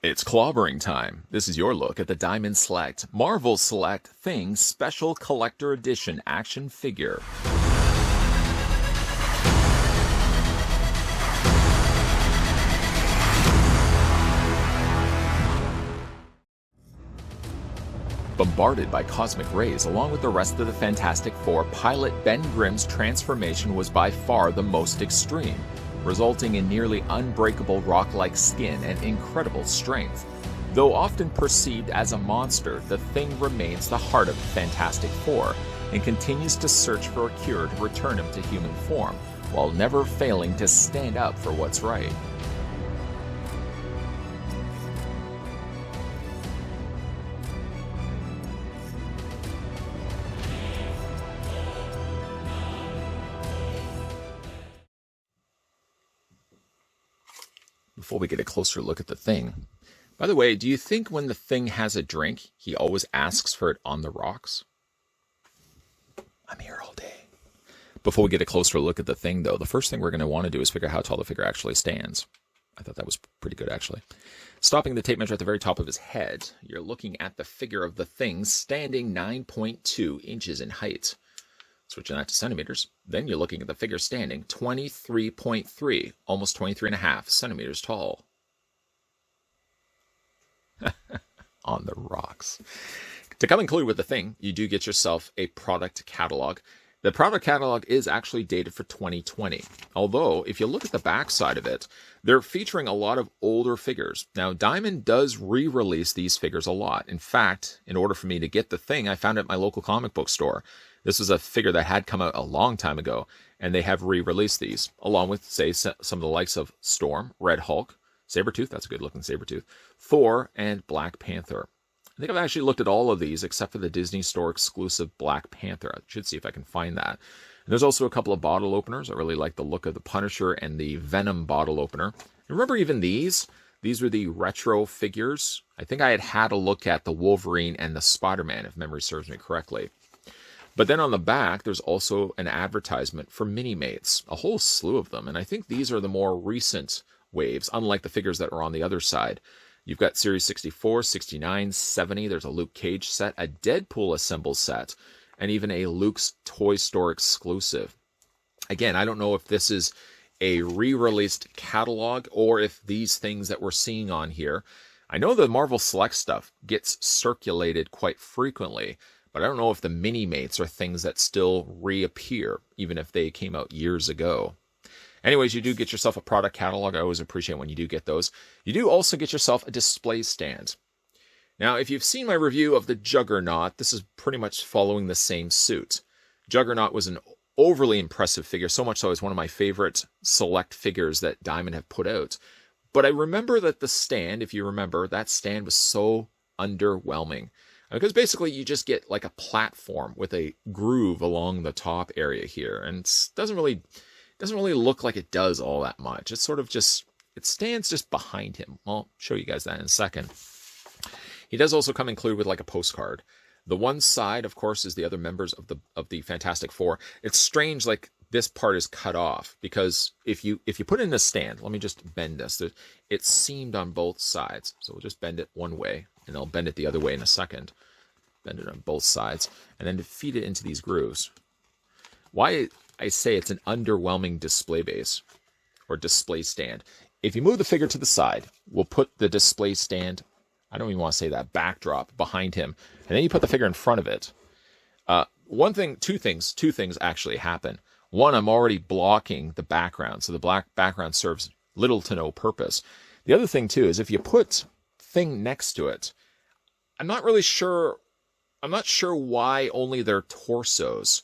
It's clobbering time. This is your look at the Diamond Select Marvel Select Thing Special Collector Edition action figure. Bombarded by cosmic rays along with the rest of the Fantastic Four, pilot Ben Grimm's transformation was by far the most extreme, resulting in nearly unbreakable rock-like skin and incredible strength. Though often perceived as a monster, the Thing remains the heart of the Fantastic Four and continues to search for a cure to return him to human form, while never failing to stand up for what's right. Before we get a closer look at the Thing, by the way, do you think when the Thing has a drink, he always asks for it on the rocks? I'm here all day. Before we get a closer look at the Thing, though, the first thing we're going to want to do is figure out how tall the figure actually stands. I thought that was pretty good, actually. Stopping the tape measure at the very top of his head, you're looking at the figure of the Thing standing 9.2 inches in height. Switching that to centimeters, then you're looking at the figure standing 23.3, almost 23.5 centimeters tall. On the rocks. To come included with the Thing, you do get yourself a product catalog. The product catalog is actually dated for 2020. Although, if you look at the back side of it, they're featuring a lot of older figures. Now, Diamond does re-release these figures a lot. In fact, in order for me to get the Thing, I found it at my local comic book store. This was a figure that had come out a long time ago, and they have re-released these, along with, say, some of the likes of Storm, Red Hulk, Sabretooth, that's a good-looking Sabretooth, Thor, and Black Panther. I think I've actually looked at all of these, except for the Disney Store exclusive Black Panther. I should see if I can find that. And there's also a couple of bottle openers. I really like the look of the Punisher and the Venom bottle opener. And remember even these? These were the retro figures. I think I had a look at the Wolverine and the Spider-Man, if memory serves me correctly. But then on the back, there's also an advertisement for Mini-Mates, a whole slew of them. And I think these are the more recent waves, unlike the figures that are on the other side. You've got Series 64, 69, 70. There's a Luke Cage set, a Deadpool assemble set, and even a Luke's Toy Store exclusive. Again, I don't know if this is a re-released catalog or if these things that we're seeing on here. I know the Marvel Select stuff gets circulated quite frequently, but I don't know if the Mini-Mates are things that still reappear, even if they came out years ago. Anyways, you do get yourself a product catalog. I always appreciate when you do get those. You do also get yourself a display stand. Now, if you've seen my review of the Juggernaut, this is pretty much following the same suit. Juggernaut was an overly impressive figure, so much so it's one of my favorite select figures that Diamond have put out. But I remember that the stand, if you remember, that stand was so underwhelming. Because basically you just get like a platform with a groove along the top area here, and it doesn't really look like it does all that much. It's sort of just, it stands just behind him. I'll show you guys that in a second. He does also come included with like a postcard. The one side, of course, is the other members of the Fantastic Four. It's strange, like this part is cut off because if you put it in a stand, let me just bend this. It's seamed on both sides, so we'll just bend it one way, and I'll bend it the other way in a second. Bend it on both sides, and then to feed it into these grooves. Why I say it's an underwhelming display base or display stand. If you move the figure to the side, we'll put the display stand, I don't even want to say that, backdrop behind him, and then you put the figure in front of it. Two things actually happen. One, I'm already blocking the background, so the black background serves little to no purpose. The other thing too is if you put Thing next to it, I'm not sure why only their torsos.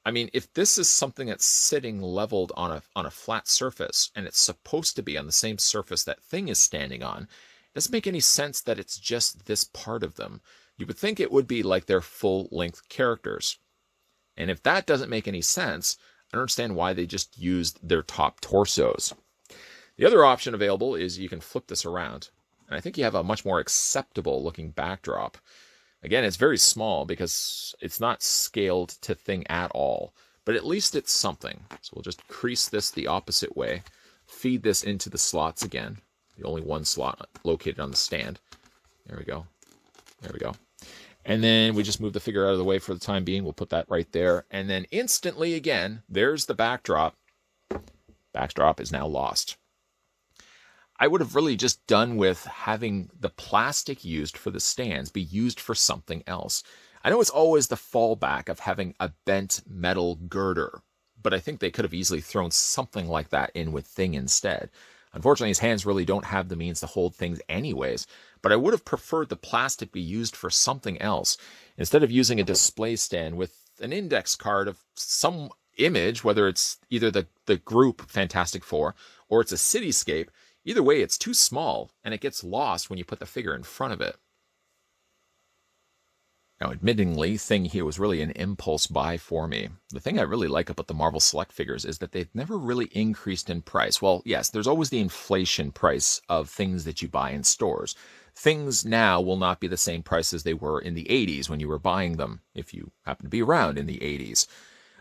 I mean, if this is something that's sitting leveled on a flat surface, and it's supposed to be on the same surface that Thing is standing on, it doesn't make any sense that it's just this part of them. You would think it would be like their full-length characters. And if that doesn't make any sense, I don't understand why they just used their top torsos. The other option available is you can flip this around, and I think you have a much more acceptable looking backdrop. Again, it's very small because it's not scaled to Thing at all, but at least it's something. So we'll just crease this the opposite way, feed this into the slots again. The only one slot located on the stand. There we go. There we go. And then we just move the figure out of the way for the time being. We'll put that right there. And then instantly again, there's the backdrop. Backdrop is now lost. I would have really just done with having the plastic used for the stands be used for something else. I know it's always the fallback of having a bent metal girder, but I think they could have easily thrown something like that in with Thing instead. Unfortunately, his hands really don't have the means to hold things anyways, but I would have preferred the plastic be used for something else. Instead of using a display stand with an index card of some image, whether it's either the group Fantastic Four or it's a cityscape, either way, it's too small and it gets lost when you put the figure in front of it. Now, admittingly, Thing here was really an impulse buy for me. The thing I really like about the Marvel Select figures is that they've never really increased in price. Well, yes, there's always the inflation price of things that you buy in stores. Things now will not be the same price as they were in the 80s when you were buying them, if you happen to be around in the 80s.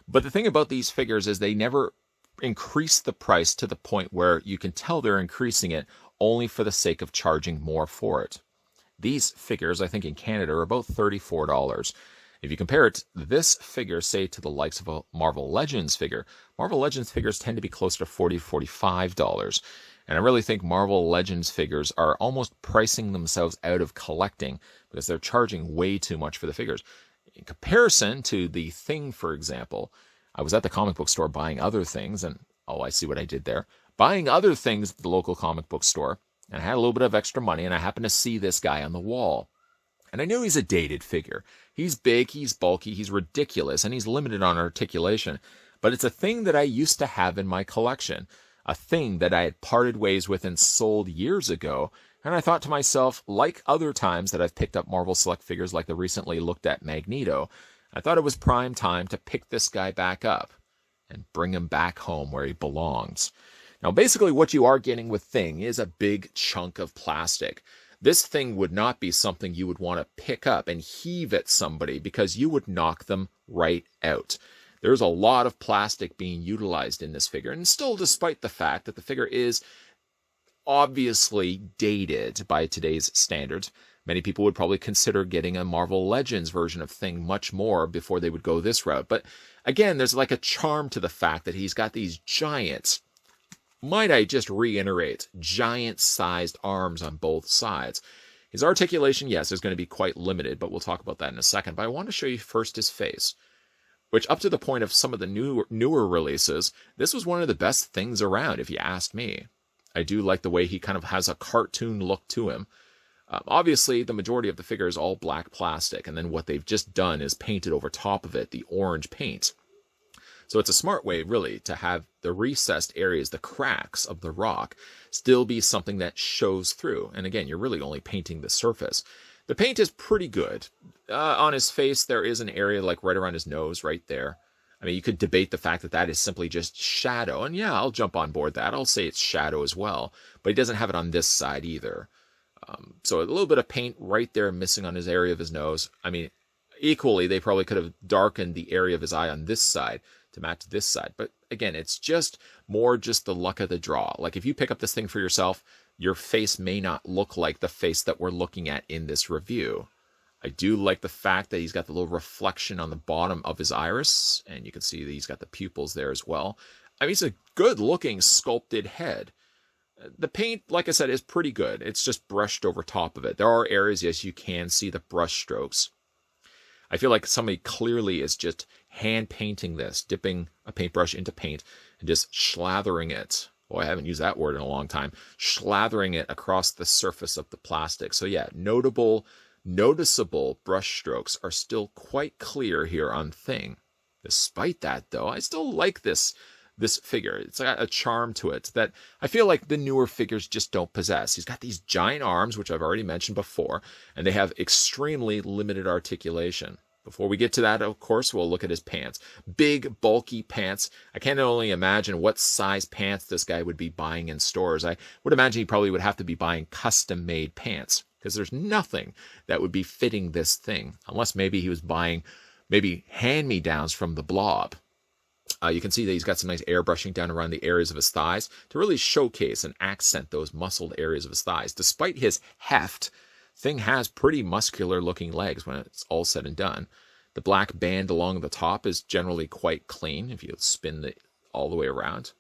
But the thing about these figures is they never increase the price to the point where you can tell they're increasing it only for the sake of charging more for it. These figures, I think in Canada, are about $34. If you compare it, this figure, say, to the likes of a Marvel Legends figure, Marvel Legends figures tend to be closer to $40, $45. And I really think Marvel Legends figures are almost pricing themselves out of collecting because they're charging way too much for the figures. In comparison to the Thing, for example, I was at the comic book store buying other things, and oh, I see what I did there. Buying other things at the local comic book store, and I had a little bit of extra money, and I happened to see this guy on the wall. And I knew he's a dated figure. He's big, he's bulky, he's ridiculous, and he's limited on articulation. But it's a thing that I used to have in my collection, a thing that I had parted ways with and sold years ago. And I thought to myself, like other times that I've picked up Marvel Select figures like the recently looked at Magneto, I thought it was prime time to pick this guy back up and bring him back home where he belongs. Now, basically what you are getting with Thing is a big chunk of plastic. This thing would not be something you would want to pick up and heave at somebody because you would knock them right out. There's a lot of plastic being utilized in this figure, and still, despite the fact that the figure is obviously dated by today's standards, many people would probably consider getting a Marvel Legends version of Thing much more before they would go this route. But again, there's like a charm to the fact that he's got these giant, might I just reiterate, giant-sized arms on both sides. His articulation, yes, is going to be quite limited, but we'll talk about that in a second. But I want to show you first his face, which up to the point of some of the newer releases, this was one of the best things around, if you ask me. I do like the way he kind of has a cartoon look to him. Obviously, the majority of the figure is all black plastic, and then what they've just done is painted over top of it the orange paint. So it's a smart way, really, to have the recessed areas, the cracks of the rock, still be something that shows through. And again, you're really only painting the surface. The paint is pretty good. On his face, there is an area like right around his nose, right there. I mean, you could debate the fact that that is simply just shadow. And yeah, I'll jump on board that. I'll say it's shadow as well. But he doesn't have it on this side either. So a little bit of paint right there missing on his area of his nose. I mean, equally, they probably could have darkened the area of his eye on this side to match this side. But again, it's just more just the luck of the draw. Like if you pick up this thing for yourself, your face may not look like the face that we're looking at in this review. I do like the fact that he's got the little reflection on the bottom of his iris, and you can see that he's got the pupils there as well. I mean, it's a good looking sculpted head. The paint, like I said, is pretty good. It's just brushed over top of it. There are areas, yes, you can see the brush strokes. I feel like somebody clearly is just hand painting this, dipping a paintbrush into paint and just slathering it. Boy, I haven't used that word in a long time. Slathering it across the surface of the plastic. So yeah, noticeable brush strokes are still quite clear here on Thing. Despite that, though, I still like this figure. It's got a charm to it that I feel like the newer figures just don't possess. He's got these giant arms, which I've already mentioned before, and they have extremely limited articulation. Before we get to that, of course, we'll look at his pants. Big, bulky pants. I can't only imagine what size pants this guy would be buying in stores. I would imagine he probably would have to be buying custom-made pants because there's nothing that would be fitting this thing, unless maybe he was buying maybe hand-me-downs from the Blob. You can see that he's got some nice airbrushing down around the areas of his thighs to really showcase and accent those muscled areas of his thighs. Despite his heft, Thing has pretty muscular looking legs when it's all said and done. The black band along the top is generally quite clean if you spin it all the way around.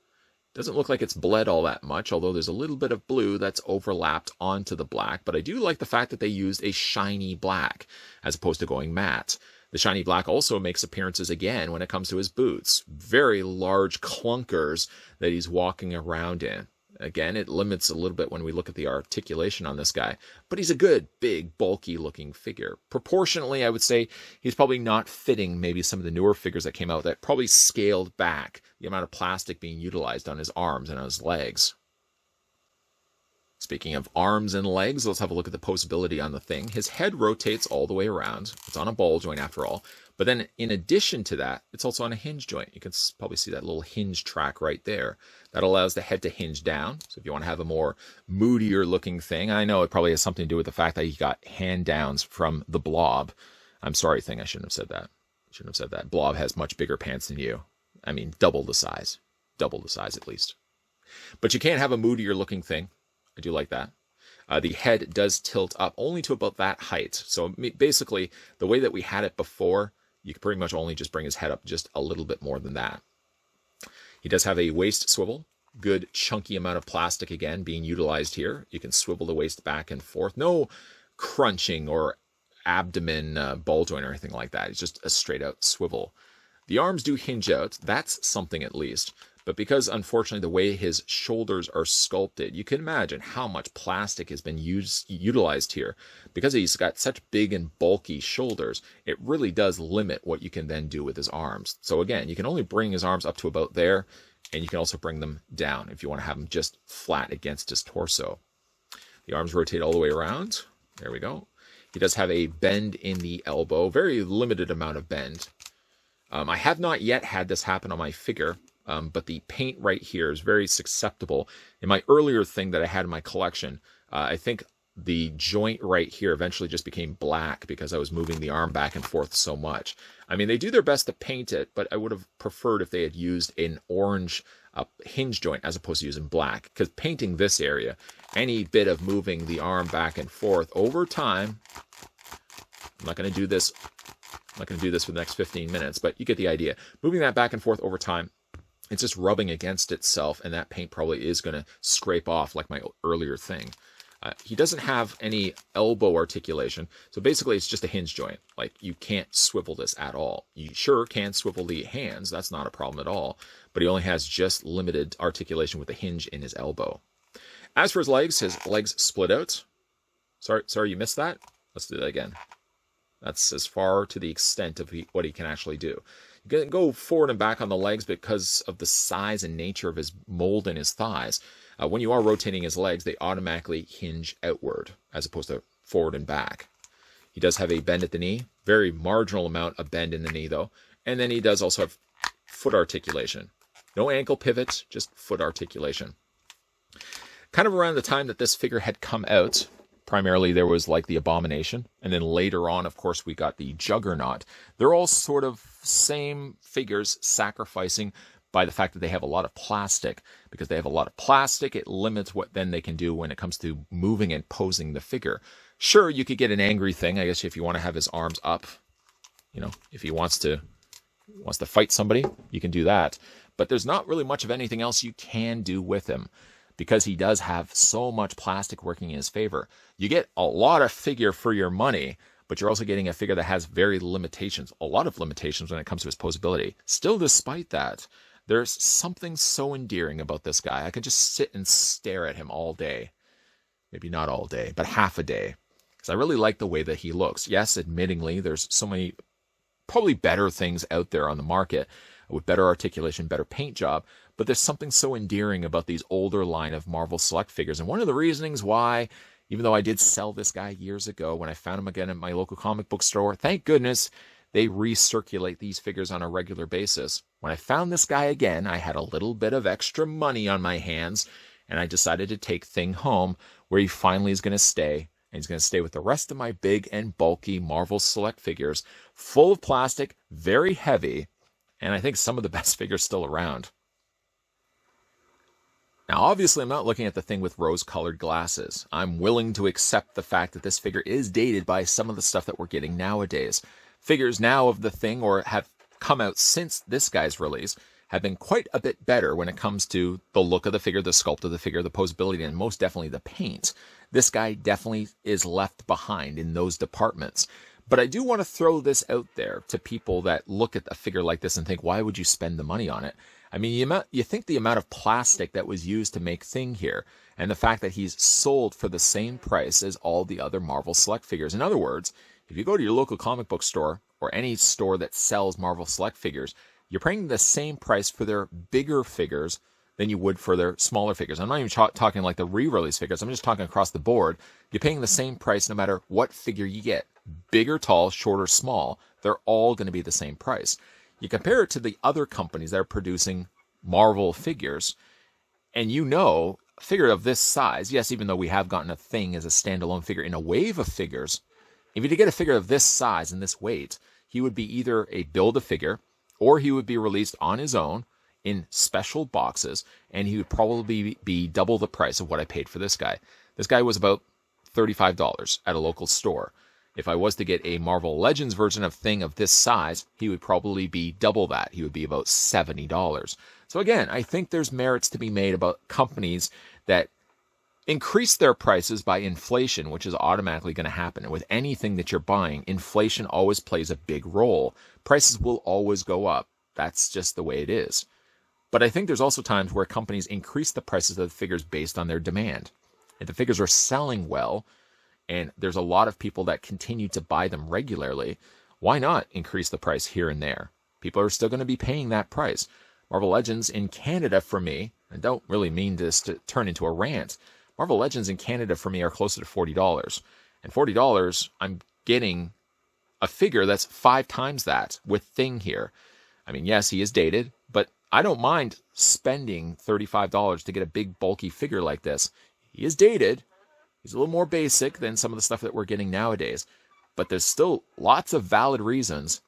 Doesn't look like it's bled all that much, although there's a little bit of blue that's overlapped onto the black. But I do like the fact that they used a shiny black as opposed to going matte. The shiny black also makes appearances again when it comes to his boots. Very large clunkers that he's walking around in. Again, it limits a little bit when we look at the articulation on this guy. But he's a good, big, bulky looking figure. Proportionately, I would say he's probably not fitting maybe some of the newer figures that came out that probably scaled back the amount of plastic being utilized on his arms and on his legs. Speaking of arms and legs, let's have a look at the posability on the Thing. His head rotates all the way around. It's on a ball joint after all. But then in addition to that, it's also on a hinge joint. You can probably see that little hinge track right there. That allows the head to hinge down. So if you want to have a more moodier looking Thing, I know it probably has something to do with the fact that he got hand downs from the Blob. I'm sorry, Thing, I shouldn't have said that. Blob has much bigger pants than you. I mean, double the size. Double the size at least. But you can't have a moodier looking Thing. I do like that. The head does tilt up only to about that height. So basically, the way that we had it before, you could pretty much only just bring his head up just a little bit more than that. He does have a waist swivel. Good chunky amount of plastic again being utilized here. You can swivel the waist back and forth. No crunching or abdomen ball joint or anything like that. It's just a straight out swivel. The arms do hinge out. That's something at least. But because, unfortunately, the way his shoulders are sculpted, you can imagine how much plastic has been utilized here. Because he's got such big and bulky shoulders, it really does limit what you can then do with his arms. So again, you can only bring his arms up to about there, and you can also bring them down if you want to have them just flat against his torso. The arms rotate all the way around. There we go. He does have a bend in the elbow, very limited amount of bend. I have not yet had this happen on my figure. But the paint right here is very susceptible. In my earlier Thing that I had in my collection, I think the joint right here eventually just became black because I was moving the arm back and forth so much. I mean, they do their best to paint it, but I would have preferred if they had used an orange hinge joint as opposed to using black. Because painting this area, any bit of moving the arm back and forth over time, I'm not going to do this. I'm not going to do this for the next 15 minutes, but you get the idea. Moving that back and forth over time, it's just rubbing against itself, and that paint probably is going to scrape off like my earlier Thing. He doesn't have any elbow articulation, so basically it's just a hinge joint. Like, you can't swivel this at all. You sure can swivel the hands, that's not a problem at all, but he only has just limited articulation with the hinge in his elbow. As for his legs split out. Sorry you missed that? Let's do that again. That's as far to the extent of what he can actually do. You can go forward and back on the legs because of the size and nature of his mold in his thighs. When you are rotating his legs, they automatically hinge outward as opposed to forward and back. He does have a bend at the knee. Very marginal amount of bend in the knee, though. And then he does also have foot articulation. No ankle pivot, just foot articulation. Kind of around the time that this figure had come out, primarily there was like the Abomination, and then later on, of course, we got the Juggernaut. They're all sort of same figures sacrificing by the fact that they have a lot of plastic. Because they have a lot of plastic, it limits what then they can do when it comes to moving and posing the figure. Sure, you could get an angry Thing, I guess, if you want to have his arms up. You know, if he wants to fight somebody, you can do that. But there's not really much of anything else you can do with him, because he does have so much plastic working in his favor. You get a lot of figure for your money, but you're also getting a figure that has a lot of limitations when it comes to his posability. Still, despite that, there's something so endearing about this guy. I could just sit and stare at him all day. Maybe not all day, but half a day. Because I really like the way that he looks. Yes, admittingly, there's so many probably better things out there on the market with better articulation, better paint job, but there's something so endearing about these older line of Marvel Select figures. And one of the reasonings why, even though I did sell this guy years ago, when I found him again at my local comic book store, thank goodness they recirculate these figures on a regular basis. When I found this guy again, I had a little bit of extra money on my hands, and I decided to take Thing home, where he finally is going to stay. And he's going to stay with the rest of my big and bulky Marvel Select figures, full of plastic, very heavy, and I think some of the best figures still around. Now, obviously, I'm not looking at the thing with rose-colored glasses. I'm willing to accept the fact that this figure is dated by some of the stuff that we're getting nowadays. Figures now of the thing, or have come out since this guy's release, have been quite a bit better when it comes to the look of the figure, the sculpt of the figure, the posability, and most definitely the paint. This guy definitely is left behind in those departments. But I do want to throw this out there to people that look at a figure like this and think, why would you spend the money on it? I mean, you think the amount of plastic that was used to make Thing here, and the fact that he's sold for the same price as all the other Marvel Select figures. In other words, if you go to your local comic book store, or any store that sells Marvel Select figures, you're paying the same price for their bigger figures than you would for their smaller figures. I'm not even talking like the re-release figures. I'm just talking across the board. You're paying the same price no matter what figure you get. Big or tall, short or small, they're all going to be the same price. You compare it to the other companies that are producing Marvel figures, and a figure of this size, yes, even though we have gotten a Thing as a standalone figure in a wave of figures, if you get a figure of this size and this weight, he would be either a Build-A-Figure, or he would be released on his own in special boxes, and he would probably be double the price of what I paid for this guy. This guy was about $35 at a local store. If I was to get a Marvel Legends version of Thing of this size, he would probably be double that. He would be about $70. So again, I think there's merits to be made about companies that increase their prices by inflation, which is automatically going to happen. And with anything that you're buying, inflation always plays a big role. Prices will always go up. That's just the way it is. But I think there's also times where companies increase the prices of the figures based on their demand. If the figures are selling well, and there's a lot of people that continue to buy them regularly, why not increase the price here and there? People are still going to be paying that price. Marvel Legends in Canada, for me, I don't really mean this to turn into a rant, Marvel Legends in Canada for me are closer to $40. And $40, I'm getting a figure that's 5 times that with Thing here. I mean, yes, he is dated, but I don't mind spending $35 to get a big, bulky figure like this. He is dated. He's a little more basic than some of the stuff that we're getting nowadays. But there's still lots of valid reasons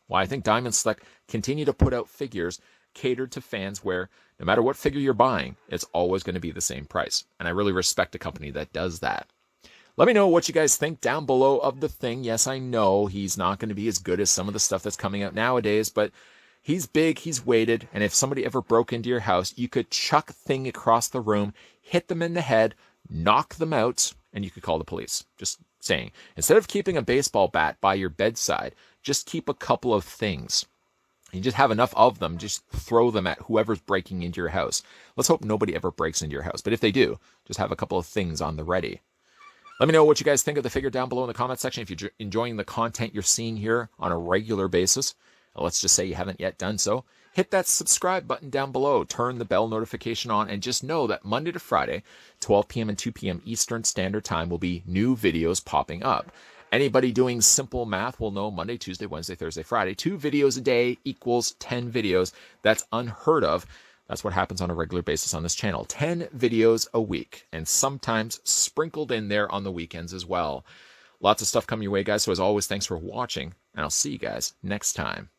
why I think Diamond Select continue to put out figures catered to fans where no matter what figure you're buying, it's always going to be the same price. And I really respect a company that does that. Let me know what you guys think down below of the Thing. Yes, I know he's not going to be as good as some of the stuff that's coming out nowadays, but he's big, he's weighted, and if somebody ever broke into your house, you could chuck Thing across the room, hit them in the head, knock them out, and you could call the police. Just saying. Instead of keeping a baseball bat by your bedside, just keep a couple of Things. You just have enough of them, just throw them at whoever's breaking into your house. Let's hope nobody ever breaks into your house. But if they do, just have a couple of Things on the ready. Let me know what you guys think of the figure down below in the comment section. If you're enjoying the content you're seeing here on a regular basis, let's just say you haven't yet done so, hit that subscribe button down below, turn the bell notification on, and just know that Monday to Friday, 12 p.m. and 2 p.m. Eastern Standard Time will be new videos popping up. Anybody doing simple math will know Monday, Tuesday, Wednesday, Thursday, Friday, 2 videos a day equals 10 videos. That's unheard of. That's what happens on a regular basis on this channel. 10 videos a week, and sometimes sprinkled in there on the weekends as well. Lots of stuff coming your way, guys. So as always, thanks for watching, and I'll see you guys next time.